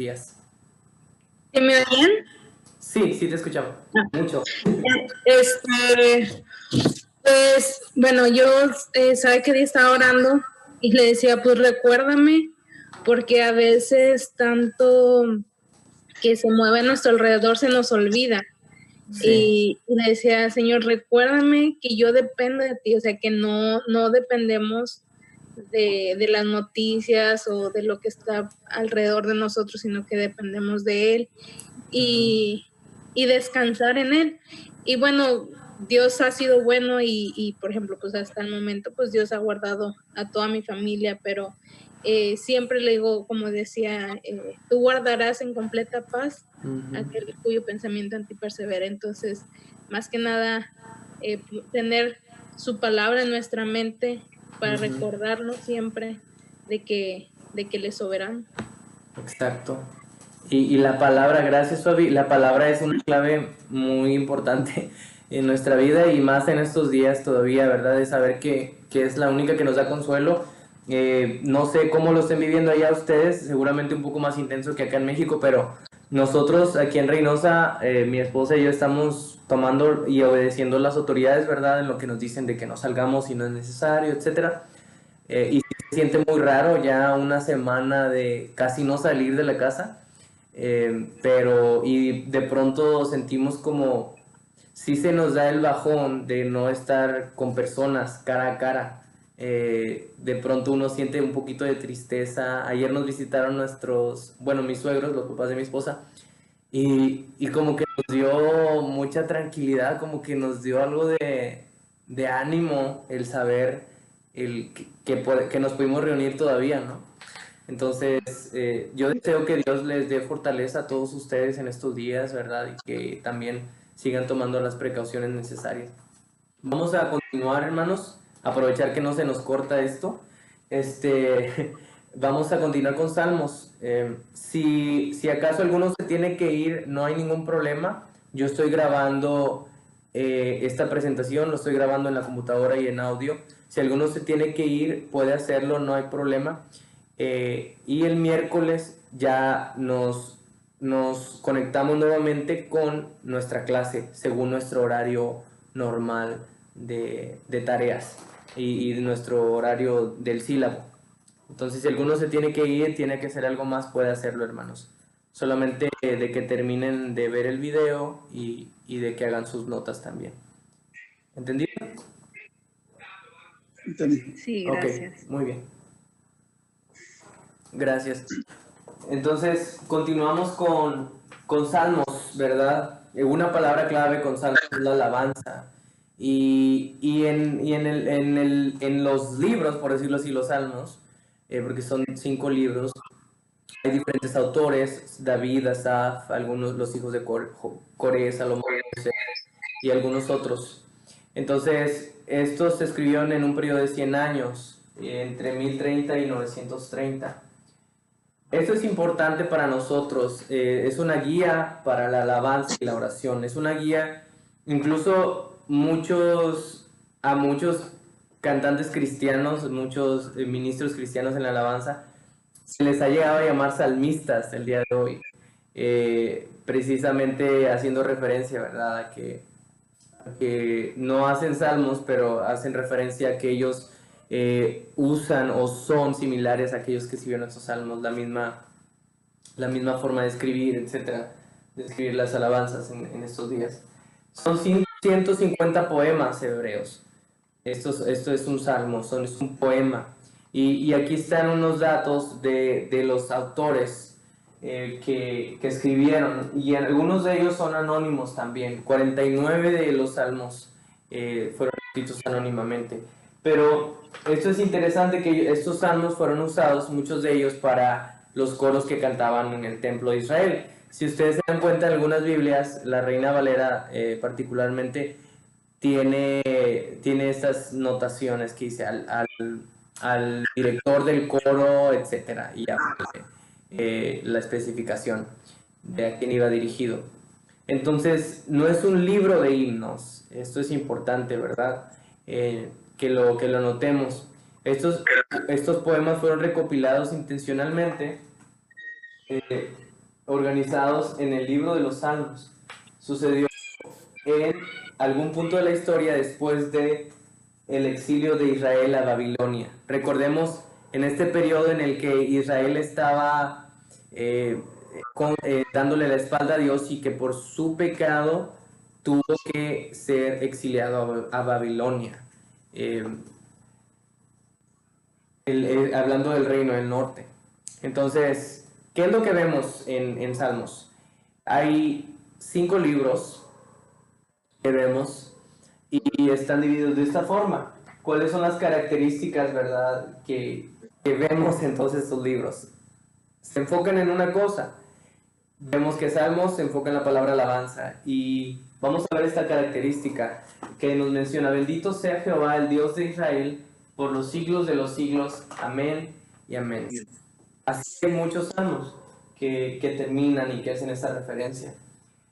días. ¿Sí me oyen? Sí, sí te escuchamos. Mucho. Pues, bueno, yo, sabe que día estaba orando y le decía, pues recuérdame, porque a veces tanto que se mueve a nuestro alrededor se nos olvida. Sí. Y le decía, Señor, recuérdame que yo dependo de ti, o sea, que no dependemos de las noticias o de lo que está alrededor de nosotros, sino que dependemos de Él y descansar en Él. Y bueno, Dios ha sido bueno y, por ejemplo, pues hasta el momento, pues Dios ha guardado a toda mi familia, pero siempre le digo, como decía, tú guardarás en completa paz aquel cuyo pensamiento en ti persevera. Entonces, más que nada, tener su palabra en nuestra mente para recordarnos siempre de que Él es soberano. Exacto. Y la palabra, gracias Fabi, la palabra es una clave muy importante en nuestra vida y más en estos días todavía, ¿verdad? De saber que es la única que nos da consuelo. No sé cómo lo estén viviendo allá ustedes, seguramente un poco más intenso que acá en México, pero nosotros aquí en Reynosa, mi esposa y yo estamos tomando y obedeciendo las autoridades, ¿verdad? En lo que nos dicen de que no salgamos si no es necesario, etcétera. Y se siente muy raro ya una semana de casi no salir de la casa, pero y de pronto sentimos como si se nos da el bajón de no estar con personas cara a cara. De pronto uno siente un poquito de tristeza. Ayer nos visitaron bueno, mis suegros, los papás de mi esposa, y como que nos dio mucha tranquilidad, como que nos dio algo de ánimo el saber que nos pudimos reunir todavía, ¿no? Entonces, yo deseo que Dios les dé fortaleza a todos ustedes en estos días, ¿verdad? Y que también sigan tomando las precauciones necesarias. Vamos a continuar, hermanos, aprovechar que no se nos corta esto. Vamos a continuar con Salmos. Si acaso alguno se tiene que ir, no hay ningún problema. Yo estoy grabando esta presentación, lo estoy grabando en la computadora y en audio. Si alguno se tiene que ir, puede hacerlo, no hay problema. Y el miércoles ya nos conectamos nuevamente con nuestra clase, según nuestro horario normal de tareas y de nuestro horario del sílabo. Entonces, si alguno se tiene que ir, tiene que hacer algo más, puede hacerlo, hermanos. Solamente de que terminen de ver el video y de que hagan sus notas también. ¿Entendido? Sí, Ok, gracias. muy bien. Gracias. Entonces, continuamos con Salmos, ¿verdad? Una palabra clave con Salmos es la alabanza. En los libros, por decirlo así, los Salmos, porque son 5 libros, hay diferentes autores: David, Asaf, algunos, los hijos de Coré, Salomón, Moisés, y algunos otros. Entonces, estos se escribieron en un periodo de 100 años, entre 1030 y 930. Esto es importante para nosotros, es una guía para la alabanza y la oración, es una guía, incluso a muchos cantantes cristianos, muchos ministros cristianos en la alabanza, se les ha llegado a llamar salmistas el día de hoy, precisamente haciendo referencia, ¿verdad?, a que no hacen salmos, pero hacen referencia a que ellos usan o son similares a aquellos que escribieron estos salmos, la misma forma de escribir, etcétera, de escribir las alabanzas en estos días. Son 150 poemas hebreos. Esto es un salmo, es un poema. Y aquí están unos datos de los autores que escribieron, y algunos de ellos son anónimos también. 49 de los salmos fueron escritos anónimamente. Pero esto es interesante, que estos salmos fueron usados, muchos de ellos, para los coros que cantaban en el templo de Israel. Si ustedes se dan cuenta, en algunas Biblias, la Reina Valera particularmente, tiene estas notaciones que dice al director del coro, etcétera, y ya la especificación de a quién iba dirigido. Entonces, no es un libro de himnos, esto es importante, ¿verdad? Que lo notemos. Estos poemas fueron recopilados intencionalmente organizados en el libro de los Salmos. Sucedió en algún punto de la historia después de el exilio de Israel a Babilonia. Recordemos en este periodo en el que Israel estaba dándole la espalda a Dios y que por su pecado tuvo que ser exiliado a Babilonia. Hablando del reino del norte. Entonces, ¿qué es lo que vemos en Salmos? Hay 5 libros que vemos y están divididos de esta forma. ¿Cuáles son las características, verdad, que vemos en todos estos libros? Se enfocan en una cosa. Vemos que Salmos se enfoca en la palabra alabanza y vamos a ver esta característica que nos menciona: bendito sea Jehová, el Dios de Israel, por los siglos de los siglos. Amén y amén. Así hay muchos salmos que terminan y que hacen esta referencia.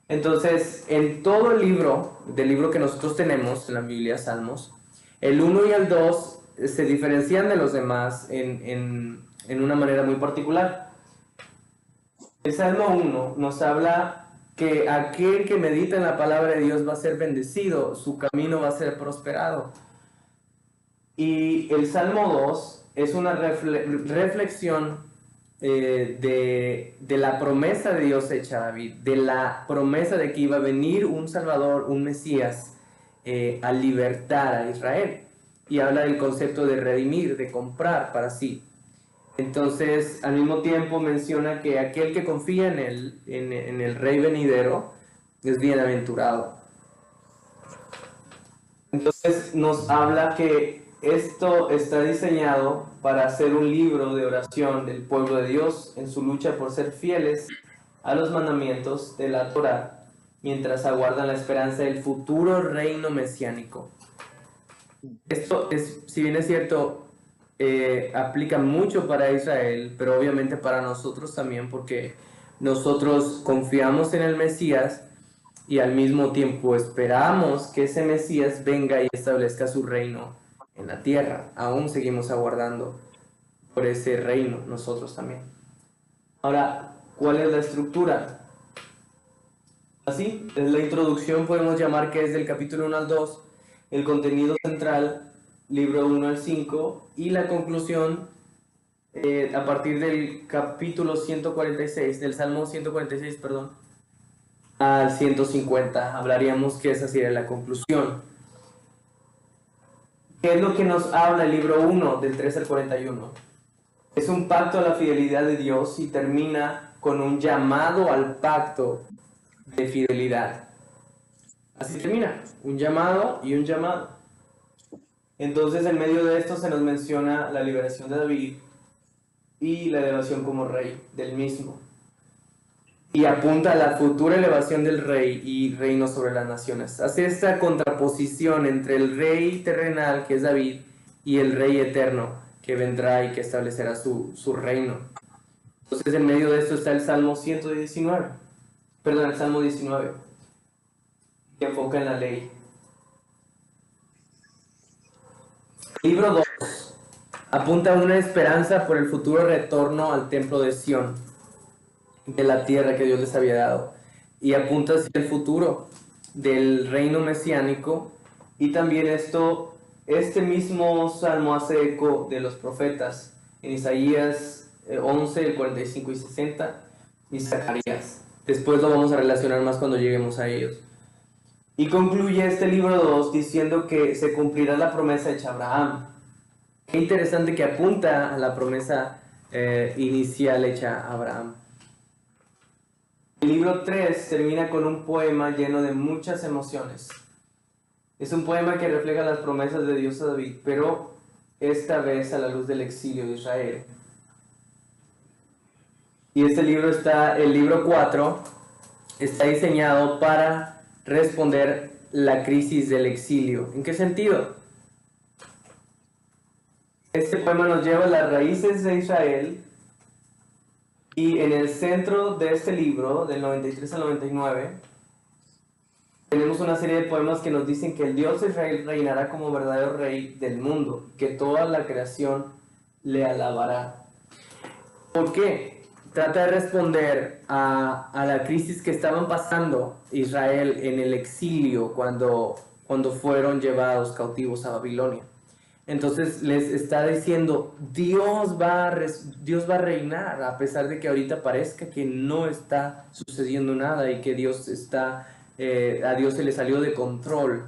Entonces, en todo el libro, del libro que nosotros tenemos en la Biblia, Salmos, el 1 y el 2 se diferencian de los demás en una manera muy particular. El Salmo 1 nos habla que aquel que medita en la palabra de Dios va a ser bendecido, su camino va a ser prosperado. Y el Salmo 2 es una reflexión de la promesa de Dios hecha a David, de la promesa de que iba a venir un Salvador, un Mesías, a libertar a Israel. Y habla del concepto de redimir, de comprar para sí. Entonces, al mismo tiempo menciona que aquel que confía en el Rey venidero es bienaventurado. Entonces nos habla que esto está diseñado para ser un libro de oración del pueblo de Dios en su lucha por ser fieles a los mandamientos de la Torá, mientras aguardan la esperanza del futuro reino mesiánico. Esto es, si bien es cierto, aplica mucho para Israel, pero obviamente para nosotros también, porque nosotros confiamos en el Mesías y al mismo tiempo esperamos que ese Mesías venga y establezca su reino en la tierra. Aún seguimos aguardando por ese reino nosotros también. Ahora, ¿cuál es la estructura? Así, en la introducción podemos llamar que es del capítulo 1 al 2, el contenido central, libro 1 al 5, y la conclusión a partir del capítulo 146, del Salmo 146, perdón, al 150. Hablaríamos que esa sería la conclusión. ¿Qué es lo que nos habla el libro 1 del 3 al 41? Es un pacto a la fidelidad de Dios y termina con un llamado al pacto de fidelidad. Así termina, un llamado y un llamado. Entonces, en medio de esto se nos menciona la liberación de David y la elevación como rey del mismo. Y apunta a la futura elevación del rey y reino sobre las naciones. Hace esta contraposición entre el rey terrenal, que es David, y el rey eterno, que vendrá y que establecerá su reino. Entonces, en medio de esto está el Salmo 119, perdón, el Salmo 19, que enfoca en la ley. Libro 2 apunta a una esperanza por el futuro retorno al templo de Sión, de la tierra que Dios les había dado, y apunta hacia el futuro del reino mesiánico. Y también este mismo salmo hace eco de los profetas en Isaías 11, el 45 y 60, y Zacarías. Después lo vamos a relacionar más cuando lleguemos a ellos. Y concluye este libro 2 diciendo que se cumplirá la promesa hecha a Abraham. Qué interesante que apunta a la promesa inicial hecha a Abraham. El libro 3 termina con un poema lleno de muchas emociones. Es un poema que refleja las promesas de Dios a David, pero esta vez a la luz del exilio de Israel. Y el libro 4, está diseñado para responder la crisis del exilio. ¿En qué sentido? Este poema nos lleva a las raíces de Israel, y en el centro de este libro, del 93 al 99, tenemos una serie de poemas que nos dicen que el Dios de Israel reinará como verdadero rey del mundo, que toda la creación le alabará. ¿Por qué? trata de responder a la crisis que estaban pasando Israel en el exilio cuando fueron llevados cautivos a Babilonia. Entonces les está diciendo, Dios va a reinar, a pesar de que ahorita parezca que no está sucediendo nada y que a Dios se le salió de control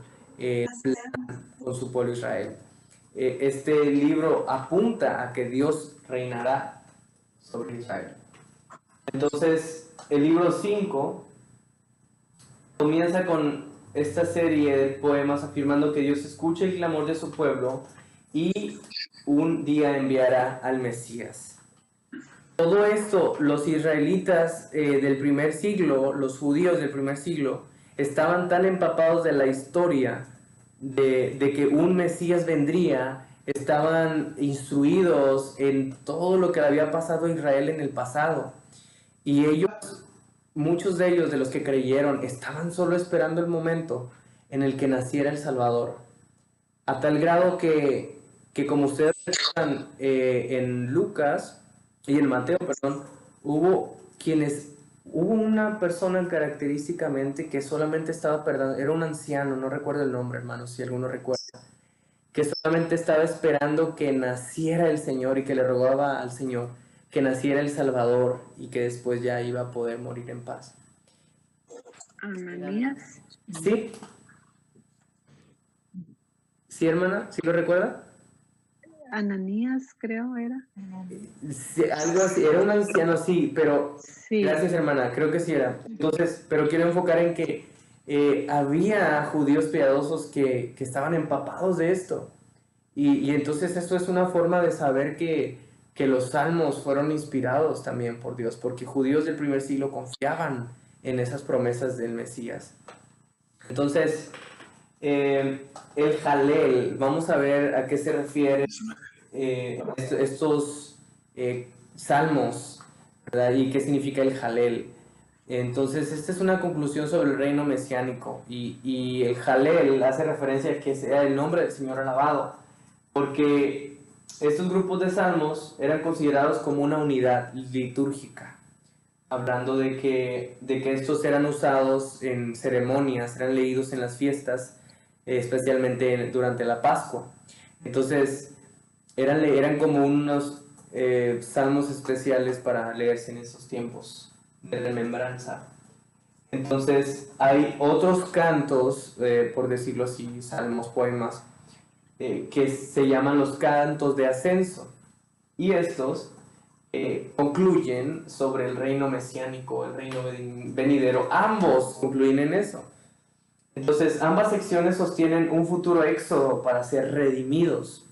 con su pueblo Israel. Este libro apunta a que Dios reinará sobre Israel. Entonces, el libro 5 comienza con esta serie de poemas afirmando que Dios escucha el clamor de su pueblo y un día enviará al Mesías. Todo esto, los israelitas del primer siglo, los judíos del primer siglo, estaban tan empapados de la historia de que un Mesías vendría, estaban instruidos en todo lo que le había pasado a Israel en el pasado. Y muchos de ellos, de los que creyeron, estaban solo esperando el momento en el que naciera el Salvador. A tal grado que como ustedes recuerdan, en Lucas y en Mateo, perdón, hubo una persona característicamente que solamente estaba, perdón, era un anciano, no recuerdo el nombre, hermanos, si alguno recuerda, que solamente estaba esperando que naciera el Señor y que le rogaba al Señor que naciera el Salvador y que después ya iba a poder morir en paz. Ananías. ¿Sí? ¿Sí, hermana? ¿Sí lo recuerda? Ananías, creo era. Sí, algo así, era un anciano, sí, pero Sí. gracias, hermana, creo que sí era. Entonces, pero quiero enfocar en que había judíos piadosos que estaban empapados de esto. Y entonces esto es una forma de saber que los salmos fueron inspirados también por Dios, porque judíos del primer siglo confiaban en esas promesas del Mesías. Entonces, el Jalel, vamos a ver a qué se refiere estos salmos, ¿verdad? Y qué significa el Jalel. Entonces, esta es una conclusión sobre el reino mesiánico. Y el Jalel hace referencia a que sea el nombre del Señor alabado, porque estos grupos de salmos eran considerados como una unidad litúrgica, hablando de que estos eran usados en ceremonias, eran leídos en las fiestas, especialmente durante la Pascua. Entonces, eran como unos salmos especiales para leerse en esos tiempos de remembranza. Entonces, hay otros cantos, por decirlo así, salmos, poemas, que se llaman los cantos de ascenso. Y estos concluyen sobre el reino mesiánico, el reino venidero. Ambos concluyen en eso. Entonces, ambas secciones sostienen un futuro éxodo para ser redimidos.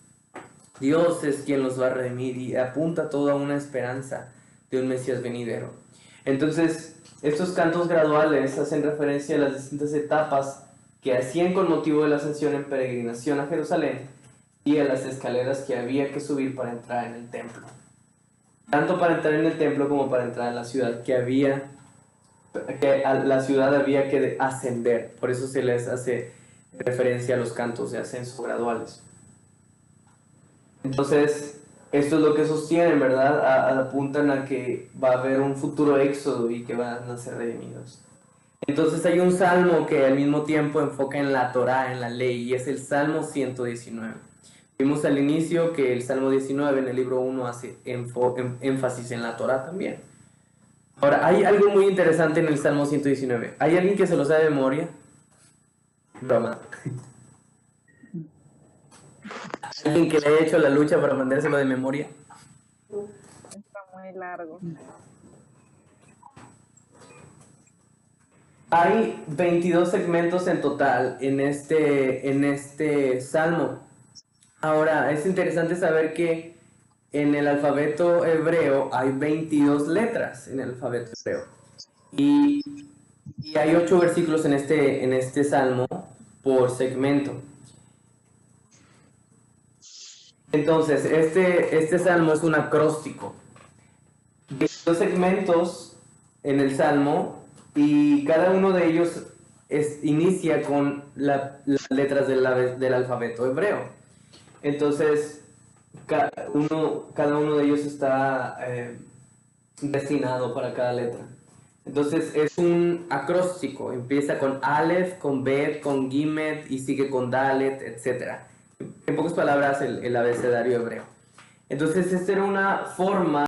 Dios es quien los va a redimir y apunta toda una esperanza de un Mesías venidero. Entonces, estos cantos graduales hacen referencia a las distintas etapas que hacían con motivo de la ascensión en peregrinación a Jerusalén y a las escaleras que había que subir para entrar en el templo. Tanto para entrar en el templo como para entrar en la ciudad, a la ciudad había que ascender. Por eso se les hace referencia a los cantos de ascenso graduales. Entonces, esto es lo que sostienen, ¿verdad? Apuntan a que va a haber un futuro éxodo y que van a ser redimidos. Entonces hay un salmo que al mismo tiempo enfoca en la Torá, en la ley, y es el Salmo 119. Vimos al inicio que el Salmo 19 en el libro 1 hace énfasis en la Torá también. Ahora, hay algo muy interesante en el Salmo 119. ¿Hay alguien que se lo sabe de memoria? Broma. ¿Alguien que le haya hecho la lucha para aprendérselo de memoria? Está muy largo. Hay 22 segmentos en total en este salmo. Ahora, es interesante saber que en el alfabeto hebreo hay 22 letras en el alfabeto hebreo. Y hay 8 versículos en este salmo por segmento. Entonces, este salmo es un acróstico. 22 segmentos en el salmo y cada uno de ellos inicia con las letras del alfabeto hebreo. Entonces, cada uno de ellos está destinado para cada letra. Entonces es un acróstico, empieza con Aleph, con Bet, con Gimet y sigue con Dalet, etc. En pocas palabras, el abecedario hebreo. Entonces esta era una forma